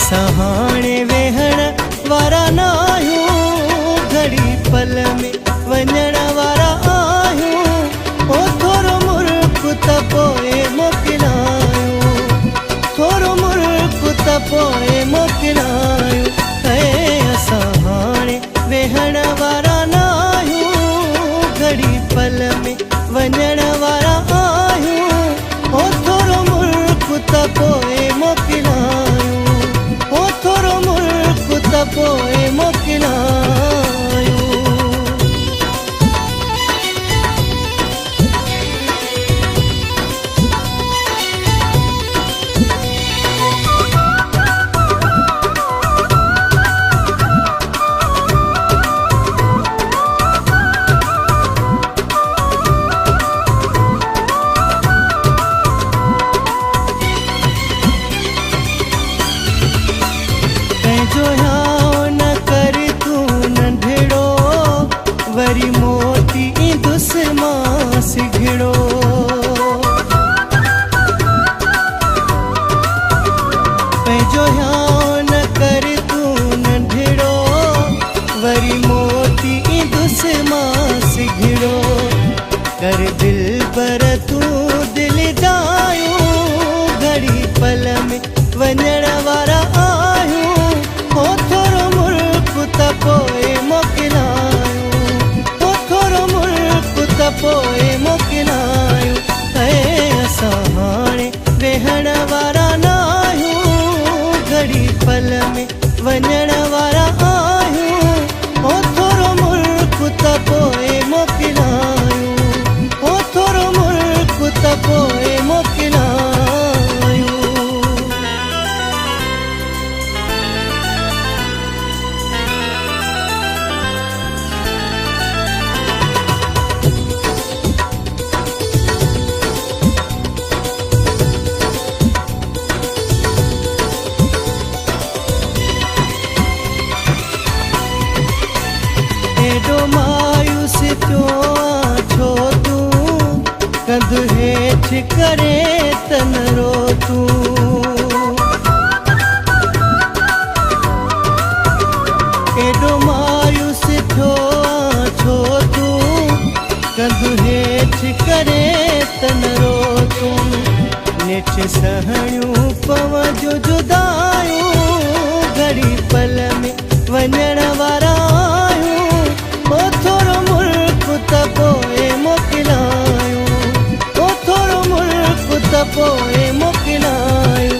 असां हाणे वेहण वारा न आहियूं, घड़ी पल में वञण वारा आहियूं। ओ थोरो मुल्क त पोइ मोकिलायूं, थोरो मुल्क त पोइ मोकिलायूं। असां हाणे वेहण वारा न आहियूं, घड़ी पल में वञण वारा आहियूं। ओ थोरो मुल्क त पोइ मोकिलायूं, ओ थोरो मुल्क त पोइ मोकिलायूं। जो हाँ न कर तू नंढड़ो, वरी मोती इंदुस मां सिघड़ो। पंहिंजो हाँ न कर तू नंढड़ो, वरी मोती इंदुस मां सिघड़ो। कर दिल पर तू दिल दायूं, घड़ी पल में वञण वारा आहियूं। ओ थोरो मुल्क त पोइ मोकिलायूं, ओ थोरो मुल्क त पोइ मोकिलायूं। असां हाणे वेहण वारा न आहियूं, घड़ी पल में वञण वारा आहियूं। ओ थोरो मुल्क त पोइ मोकिलायूं, ओ थोरो मुल्क त पोइ मोकिलायूं। एडो मायूस थियो छो तूं, कंध हेठि करे त न रो तूं। एडो मायूस थियो छो तूं, कंध हेठि करे त न रो तूं। नेठ सहणियूं पवजो जुदायूं, घड़ी पल में वञण वारा आहियूं। ओ थोरो मुल्क त पोइ मोकिलायूं, ओ थोरो मुल्क त पोइ मोकिलायूं।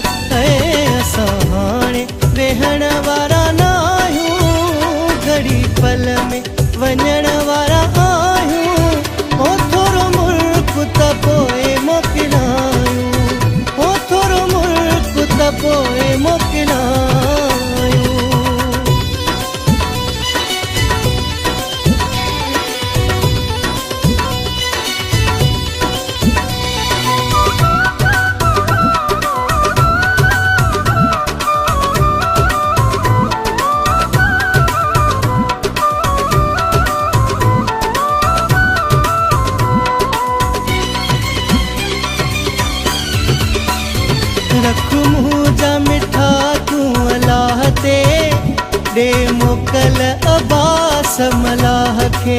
असां हाणे वेहण वारा न आहियूं, घड़ी पल में वञण वारा आहियूं। ओ थोरो मुल्क त पोइ मोकिलायूं, ओ थोरो मुल्क त पोइ मोकिलायूं। रख मुंह जा मिठा तूं अलाह ते, ॾे मोकल अब्बास मलाह खे।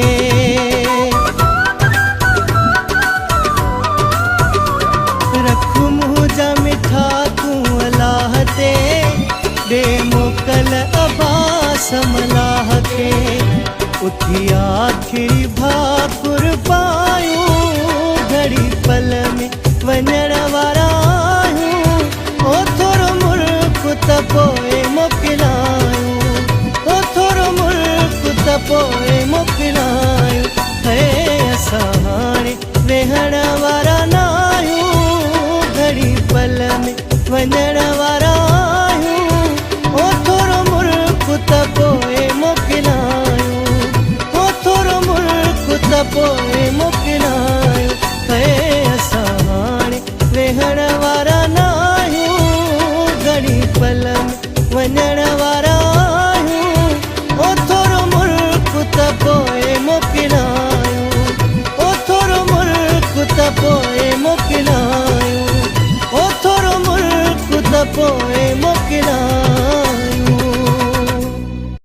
रख मुंह जा मिठा तूं अलाह ते, ॾे मोकल अब्बास मलाह खे। उथी आखिरी भाकुर पायूं, घड़ी पल में वञण वारा आहियूं। ओ थोरो मुल्क त पोइ मोकिलायूं, ओ थोरो मुल्क त पोइ मोकिलायूं। असां हाणे वेहण वारा न आहियूं, घड़ी पल में वञण वारा आहियूं। ओ थोरो मुल्क त पोइ मोकिलायूं, ओ थोरो मुल्क त पोइ मोकिलायूं। असां हाणे वेहण वारा न आहियूं, घड़ी पल में वञण वारा आहियूं। ओ थोरो मुल्क त पोइ मोकिलायूं, ओ थोरो मुल्क त पोइ मोकिलायूं, ओ थोरो मुल्क त पोइ मोकिलायूं।